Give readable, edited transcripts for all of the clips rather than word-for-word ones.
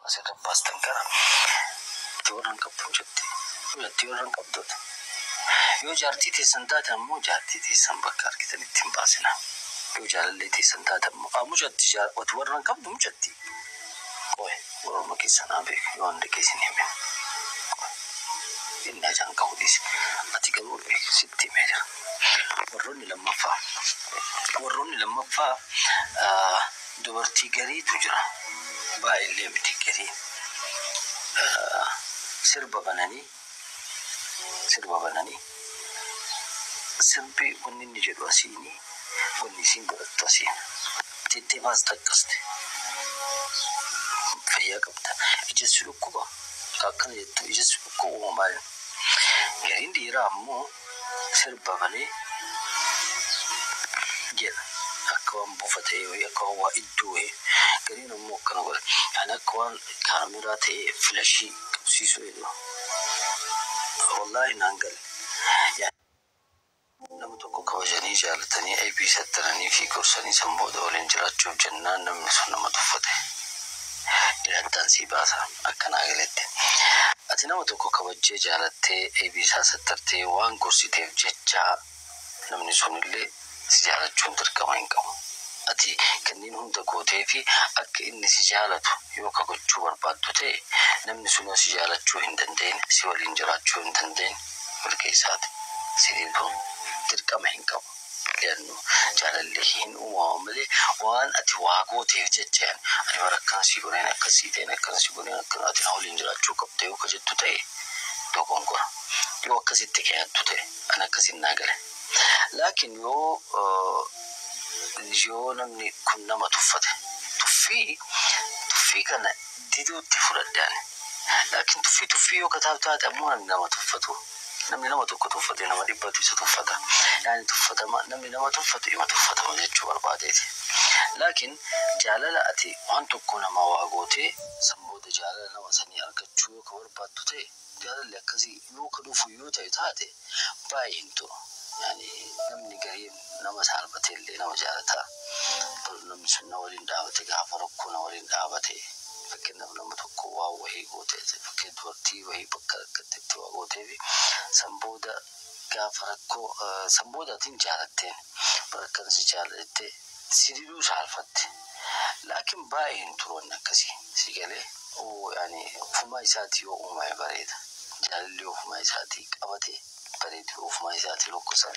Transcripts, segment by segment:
أسير باستن كرا تورن كبتم جدي تورن كبدوت يو جارتي تسنتات مو جارتي تسن بكر كتن تنباسنا يو جال اللي تسنتات مو جد تجار وتورن كبدم جدي كوي ورما كيسنا بيك يو عندك كيسني من إن جان كوديس أتيكلوا بيك ستي ميجا وروني لما فا دورتي قري تجرا باي اللي بتكري سربا بناني سربي وني نجد واسيني وني سين برت واسين تيتي باز تكست فيا كبتا يجسلو كوبا كاكن يتو يجسلو كوبا مال قرين ديرا مو سربا بني جل أكوان بوفتي ويكوا إدوه قرين مو كانوا يعني أكوان كاميراتي فلاشي سيسو إدو والله نانقل يعني لما تكو كوجاني جالتني أي بيسترني في كورساني سنبوده ولنجرات شوف جنان نمي سنما تفته إلى التنسيبات أكنا قلت أتنا تكو كوجي جالتي أي بيسا سترتي وان كورسي تيف جيتشا نمني سنلي سجالة جندر كمان كم أتي كنين هم تقوتي في أك إن سجالة يوكا قلتشو بربادوتي نمني سنو سجالة جو هندندين سوى الإنجرات جو هندندين والكيسات سيديدهم تركا مهين كم لأنه جال اللي هين ومعاملة وان أتي واقوتي في جتشان أنا بركان سيقولين أكسيتين أكنا سيقولين أكنا أتي ناول إنجرات جو كبتي وكجتوتي دوكم كورا يو أكسيتي كيانتوتي أنا أكسين ناقله لكن يو نمني كنا ما تفته تفي كان ديدو تفرد يعني لكن تفي يو كتابتها أمونا نما تفتو نمني نما تفتو نما دبتي ستفته يعني تفته ما نمني نما تفتو ما تفته ما جتشو بربادتي لكن جاللا أتي وانتو كنا ما واقوتي سمود جاللا نما سني أركتشو كوربادتي جاللا كذي يو كدوفو يو تايتاتي باينتو يعني نمني قريب نما سالبتي اللي نما جالتها نمني سنة ولين دعوتي غافركو نولين دعوتي فكنا لما تقوى وهي قوتي فكنا دورتي وهي بكركتي وقوتي سنبودا غافركو سنبودا تين جالتين بركنا سجالتي سيديدو سالفتي لكن باين ترون نكسي سيقالي ويعني فما يساتي وما يبريد جاللي وفما يساتي قبتي بريد وفما يساتي لوكسان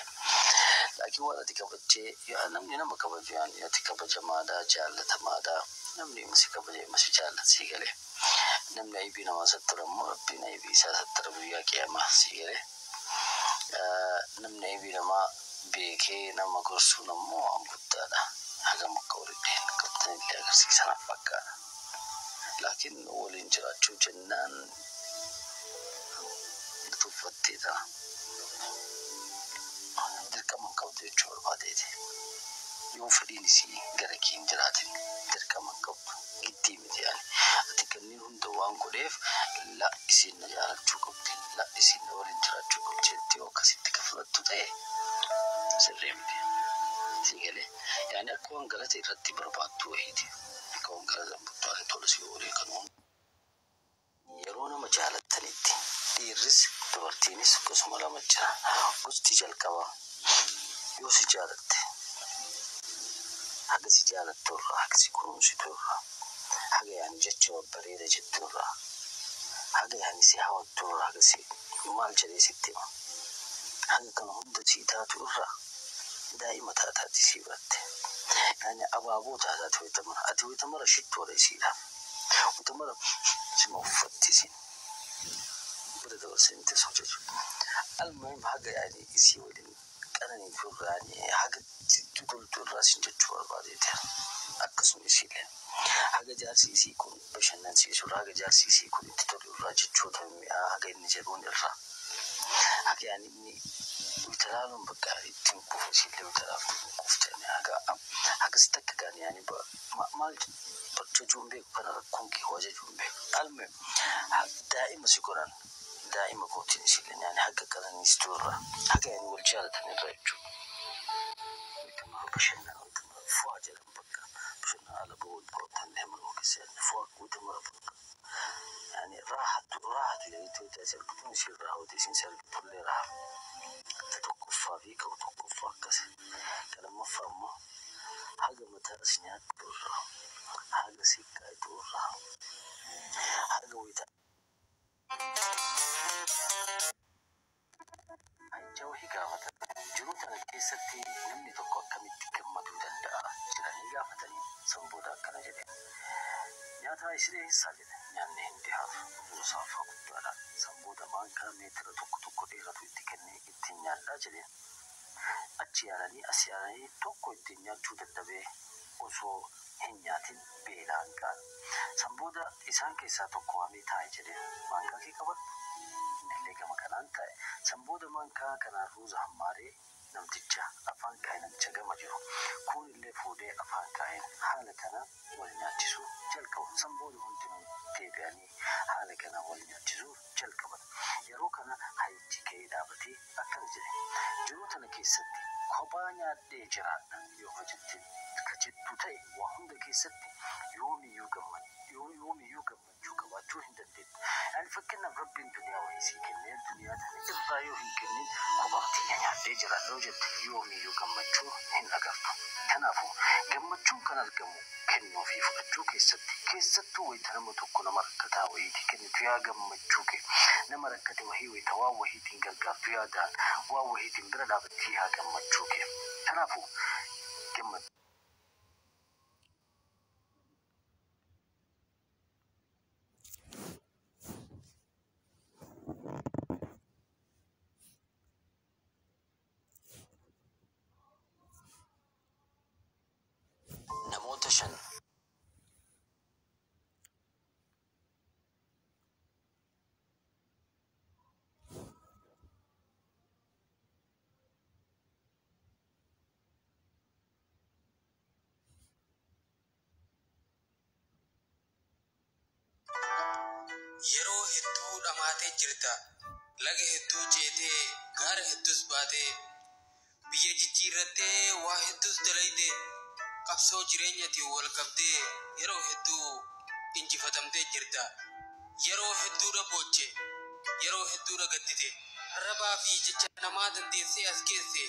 لكن ولا تكبجي يعني نمني نما كبجي يعني تكبجي مادا جالة مادا نمني مسي كبجي مسي جالة سيقالي نمني أيبينا ما ستر مربينا أيبيسا ستر بيا كياما سيقالي نمني أيبينا ما بيكي نما كرسو نمو عم قدادا حاجة مكوردين كبتن اللي أكرسي سنة فكا لكن أولين جراتشو جنان تفتي دا دركا من قبض يجور بعديتي يوم فريني سي غركين جراتين دركا من قبض جدي متي يعني أتكلمين هم دوان كوريف لا يصير نجار تشوكبت لا يصير نورين جرات تشوكبت جدي وكسيت كفلت تطيه سريمتي سيقالي يعني أكون غلط يرتب برباد توهيدي أكون غلط بطوان تولسي أوري كانون يرونا مجالة تنيتي ديرس دورتينيس قسم لا مجرى قستي جالكوا يو سجالت حق سجالت تورا حق سيكون سيتورا حق يعني جتشو بريدة جتورا حق يعني سيهاو تورا حق سي مال جري ستيما حق كانوا هدى سيتات ورا دائما تاتي سيبات يعني أبابو تاتي ويتمر أتي ويتمر شت ولا يسيلا ويتمر سمو فتسين بدأ ورسنت سوتش المهم حاجة يعني يسيولين أنا نقول يعني حاجة تقول راسين جتشوار بعديتها أقسم يسيلين حاجة جالس يسيكون بشنن سيسور حاجة جالس يسيكون تطلع راجع تشوتهم حاجة نجرون الرا حاجة يعني إني وترالهم بقى يتنبو فسيلة وترالهم كفتني حاجة استك يعني ما بتجون بيك أنا كونكي هو جون بيك المهم دائما سيكون دائما كوتين سيلين يعني حاجة كلام يستور حاجة يعني والجالة نرجو ويتم بشنا فواجر بقى بشنا على بود كوتين هم الوكسين فوق ويتم بقى سرقتون شيرها وديسين سرقتون ليرها تتوقف فيك وتوقف كذا كلام فهمه حاجة متاسنيات دورها حاجة سيكا دورها حاجة ويتا جوهي قامت جروتنا كيستي نمني تقوى كميتي كما تودندا جراني قافتني سنبودا كان جدي نياتا إسري ساجد نياني انتحاف وصافة قدوانا سنبودا مان كان ميتر تقو ديرا تويتكني اتنيان دا جدي أتياراني أسياراني تقو اتنيان تودندا osoo hin nyaatin beelaan kaan san booda isaan keessaa tokko waamee taa'e jedhee maankaa kee qabadhu innillee gama kanaan taa'e san booda maankaa kanaan ruuza hammaaree namticha afaan kaa'e namicha gama jiru kun illee fuudhee afaan kaa'een haala kana wal nyaachisuu jalqabu san booda hundinuu deebi'anii haala kana wal nyaachisuu jalqaban yeroo kana hayichi ka'ee dhaabatee akkana jedhe jiruu tana keessatti kophaa nyaadhee jiraadha yoo hojjetti كجدو تاي وهم كيستي يومي يوغم قباتو هندندين يعني فكرنا بربي الدنيا ويسي كنين الدنيا تاني إرضايو هنكنين قباتي يعني ديجرا لوجد يومي يوغم هن أقرتو تنافو قمتشو كان القمو كنو في فقجو كيستو ويتنمتو كنا مركتا ويتي كنتو يا قمتشو كي نمركتا وهي ويتوا وهي تنقلقا فيها دان وهي تنقل لابتيها قمتشو كي تنافو قمت نموتشن yeroo hedduu dhamaatee jirta laga hedduu ceetee gaara hedduus baatee biyya jijjiirrattee waa hedduus dalayde qabsoo jireenyati wal qabdee yeroo hedduu injifatamtee jirta yeroo hedduu dhabooche yeroo hedduu dhagaddite rabaa fi jecha namaa dandeessee as geesse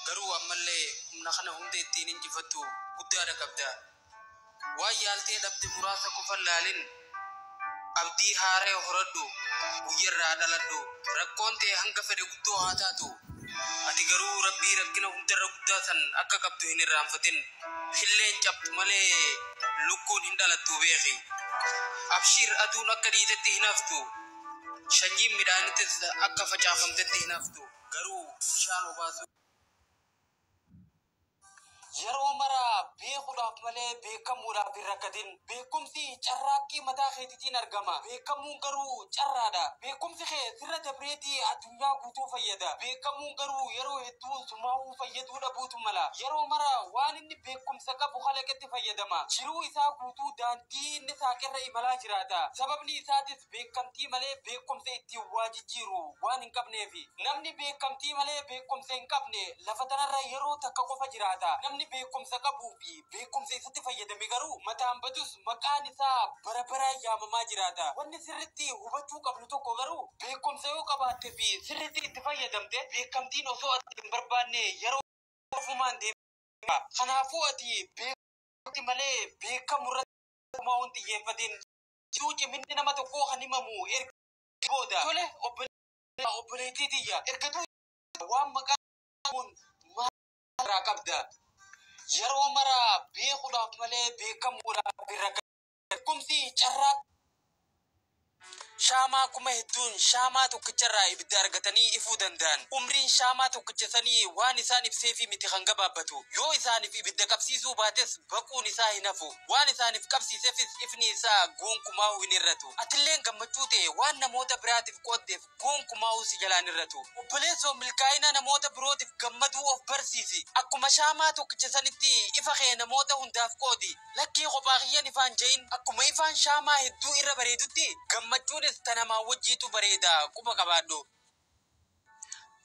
garuu ammallee humna kana hunda ittiin injifattu guddaadha qabda waan yaaltee dhabde muraasa qofa laalin abdii haaree horadhu guyyarraa dhaladhu rakkoon ta'e hanga fedhe guddoo haa taatu ati garuu rabbii rakkina hundarra guddaa san akka qabdu hin irraanfatin hilleen cabtu malee lukkuun hin dhalattu beeki abshiir aduun akka dhiitetti hin haftu shanyiin midhaanittis akka facaafamtetti hin haftu garuu bishaan obaasu yeroo mara beekuudhaaf malee beekamuudhaaf hin rakkatin beekumsi carraaqqii mataa keetiitiin argama beekamuun garuu carraadha beekumsi kee sirra dabreetii addunyaa guutuu fayyada beekamuun garuu yeroo hedduu sumaa'uu fayyaduu dhabuutu mala yeroo mara waan inni beekumsa qabu kalaqatti fayyadama jiruu isaa guutuu daandii inni saaqirra imalaa jiraata sababni isaatis beekamtii malee beekumsa ittiin waa jijjiiru waan hin qabneefi namni beekamtii malee beekumsa hin qabne lafa tanarra yeroo takka qofa jiraata namni beekumsa qabuu fi beekumsa isatti fayyadame garuu mataan badus maqaan isaa barabaraan yaamamaa jiraata wanni sirriitti hubachuu qabnu tokko garuu beekumsa yoo qabaatte fi sirriitti itti fayyadamte beekamtiin osoo ati hin barbaanne yeroo ofumaan deema kanaafuu ati beekamtii malee beekamurratti homaa hin xiyyeeffatin jiruu ciminni nama tokkoo kan himamu erga booda tole obboleettii tiyya erga waan maqaan maal qabda yeroo mara beekuudhaaf malee beekamuudhaaf hin rakkatin beekumsi carraa shaamaa kuma hedduun shaamaa tokkicharraa ibidda argatanii ifuu danda'an umriin shaamaa tokkichasanii waan isaan ibsee fi miti kan gabaabbatu yoo isaaniif ibidda qabsiisuu baates baquun isaa hin hafu waan isaaniif qabsiiseefis ifni isaa gonkumaa hin irratu atilleen gammachuu ta'e waan namoota biraatiif qooddeef gonkumaa si jalaan irratu obboleessoo milkaa'ina namoota birootiif gammaduu of barsiisi akkuma shaamaa tokkichasanitti ifa kee namoota hundaaf qoodi lakkii kophaa kiyyan ifaan jahin akkuma ifaan shaamaa hedduu irra bareedutti gammachuun tanamaa wajjiitu bareeda quba qabaadhu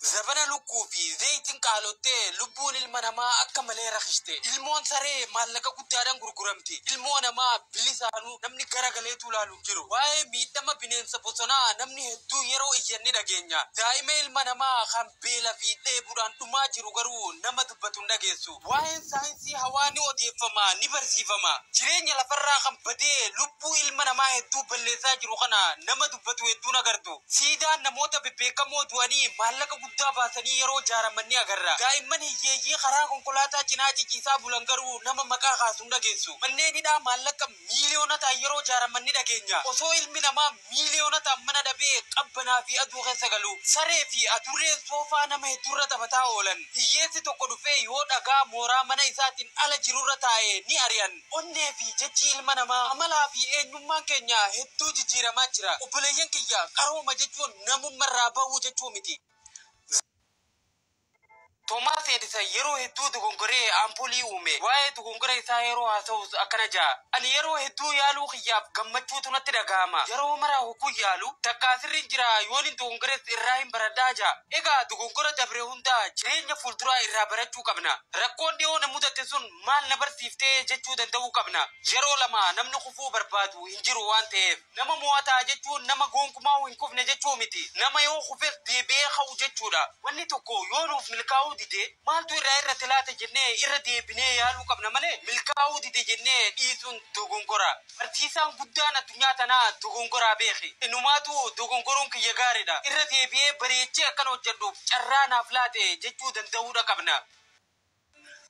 Zabana lukufi zaitin qalotte lubbuun ilma namaa akka malee rakkiste ilmoon saree maallaqa guddaadhaan gurguramti ilmoo namaa bilisaanuu namni garagaleetu laalu jiru waa'ee miidhama bineensa bosonaa namni hedduu yeroo iyyanni dhageenya daa'ima ilma namaa kan beela fi dheebuudhaan dhumaa jiru garuu nama dubbatu hin dhageessu waa'een saayinsii hawaa ni odeeffama ni barsiifama jireenya lafarraa kan badee lubbuu ilma namaa hedduu balleessaa jiru kana nama dubbatu hedduun agartu siidaan namoota bebbeekamoo du'anii maallaqa guddaa baasanii yeroo jaaramanni agarra daa'imman hiyyeeyyii karaa konkolaataa cinaa ciciisaa bulan garuu nama maqaa kaasu hin dhageessu manneenidhaa maallaqa miiliyoonota yeroo jaaramanni dhageenya osoo ilmi namaa miiliyoonota mana dhabee qabbanaa fi aduu keessa galu saree fi adurreen soofaa nama hedduurra taphataa oolan hiyyeessi tokko dhufee yoo dhagaa mooraa mana isaatiin ala jirurra taa'e ni ari'an onnee fi jechi ilma namaa amalaa fi eenyummaan keenya hedduu jijjiiramaa jira obboleeyyan kiyya qarooma jechuun namummarraa bahuu jechuu miti Thomas Edison yeroo hedduu dogongoree ampulii uume waa'ee dogongora isaa yeroo haasa'us akkana jaa ani yeroo hedduu yaaluu kiyyaaf gammachuutu natti dhaga'ama yeroo maraa hogguu yaalu takkaa sirriin jira yoon dogongores irraa hin baradhaa jaa egaa dogongora dabre hundaa jireenya fuulduraa irraa barachuu qabna rakkoon dhiyoo na mudate sun maal na barsiiftee jechuu danda'uu qabna yeroo lama namni kufuu barbaadu hin jiru waan ta'eef nama mo'ataa jechuun nama gonkumaa hin kufne jechuu miti nama yoo kufes deebi'ee ka'u jechuudha wanni tokko yoo nuuf milkaa'uu dide maaltu irra tilaate jennee irra deebinee yaaluu qabna malee milkaa'uu dide jennee dhiisuun dogongora barsiisaan guddaan addunyaa tanaa dogongoraa beeki inumaatu dogongoroon kiyya gaariidha irra deebi'ee bareechee akkan hojjedhuuf carraa naaf laate jechuu danda'uudha qabna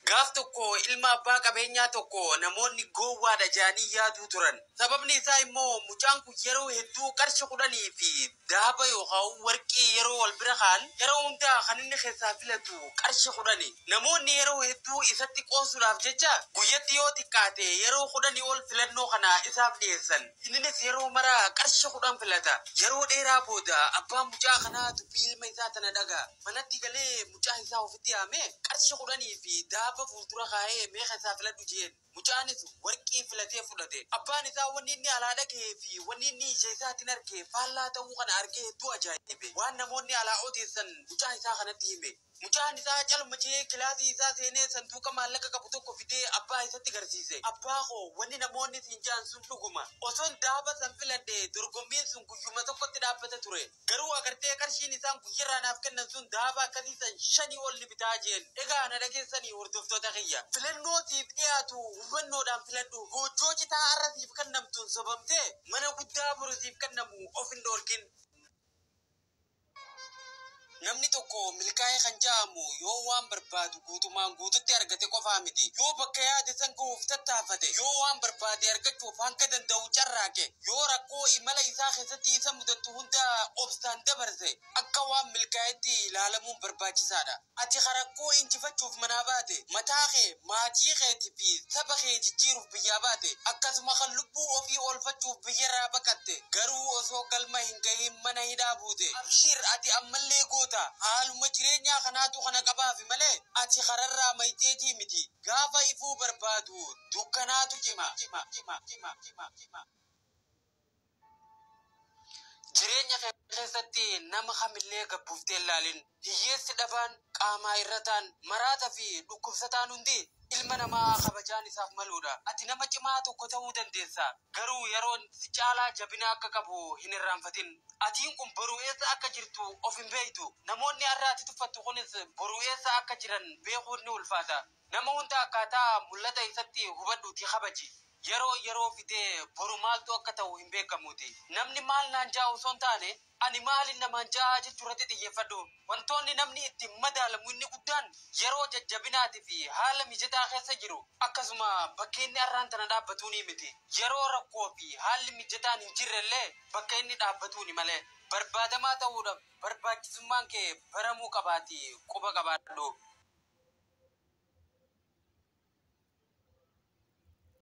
Gaaf tokko ilma abbaa qabeenyaa tokko namoonni gowwaadha jaanii yaaduu turan. Sababni isaa immoo mucaan kun yeroo hedduu qarshii 10 fi dahaba yookaan warqii yeroo wal bira kaan yeroo hundaa kan inni keessaa filatu qarshii 10. Namoonni yeroo hedduu isatti qoosuudhaaf jecha guyyatti yoo xiqqaate yeroo 10 ol filannoo kana isaaf dhiyeessan. Innis yeroo mara qarshii 10 filata. Yeroo dheeraa booda abbaan mucaa kanaa dubbii ilma isaa tana dhagaa. Manatti galee mucaa isaa ofitti yaamee qarshii 10 fi dahaba fuuldura kaa'ee meeqa isaa filadhu jeen. Mucaanis warqii filatee fudhate. Abbaan isaa wanni inni alaa dhagee fi wanni inni ija isaatiin argee faallaa ta'uu kana argee hedduu ajaa'ibe. Waan namoonni alaa odeessan mucaa isaa kanatti hime. Mucaan isaa calmachee kilaasii isaa seenee sanduuqa maallaqa qabu tokko fidee abbaa isatti garsiise. Abbaa koo wanni namoonni siin jaan sun dhuguma. Osoon dahaba san filadhe dorgommiin sun guyyuma tokkotti dhaabbata ture. Garuu agartee qarshiin isaan guyyarraa naaf kennan sun dahaba akkasii san 5 ol ni bitaa jeen. Egaa na dhageessanii hordoftoota kiyya. Filannootiif dhiyaatu hubannoodhaan filadhu. Goojjoo citaa arrasiif kennamtuun sobamtee mana guddaa borusiif kennamu of hin dhoorgin. Namni tokko milkaa'ee kan jaamu yoo waan barbaadu guutumaan guututti argate qofaa miti. Yoo bakka yaade san gahuuf tattaafate, yoo waan barbaade argachuuf hanga danda'u carraaqe, yoo rakkoo imala isaa keessatti isa mudatu hunda obsaan dabarse, akka waan milkaa'etti ilaalamuun barbaachisaadha. Ati rakkoo injifachuuf manaa baate, mataa kee, maatii keetii fi saba kee jijjiiruuf biyyaa baate, akkasuma kan lubbuu ofii oolfachuuf biyyarraa baqatte, garuu osoo galma hin gahin mana hidhaa buute. Abshir ati ammallee haaluma jireenyaa kanaatu kana qabaafi malee ati kararraa mayxeetii miti. Gaafa ifuu barbaadu dukkanaatu cima. Jireenya keessatti nama kamillee gabbuuftee ilaalin. Hiyyeessi dhabaan qaamaa irrataan maraataa fi dhukkubsataan hundi ilma namaa kabajaan isaaf maluudha. Ati nama cimaa tokko ta'uu dandeessa. Garuu yeroon si caalaa jabina akka qabu hin irraanfatin. Atiin kun boruu eessa akka jirtu of hin beektu. Namoonni har'a ati tuffattu kunis boruu eessa akka jiran beekuun ni ulfaata. Nama hunda akkaataa mul'ata isatti hubadhuuti kabaji. Yeroo fidee boru maaltu akka ta'u hin beekamuuti. Namni maal naan jaa osoo hin taane ani maalin namaan jaa jechuurratti xiyyeeffadhu. Wantoonni namni itti madaalamu inni guddaan yeroo jajjabinaatii fi haala mijataa keessa jiru. Akkasuma bakka inni arraan tana dhaabbatuun miti. Yeroo rakkoo fi haalli mijataan hin jirrellee bakka inni dhaabbatuun malee. Barbaadamaa ta'uudhaaf barbaachisummaan kee baramuu qabaati quba qabaadhu.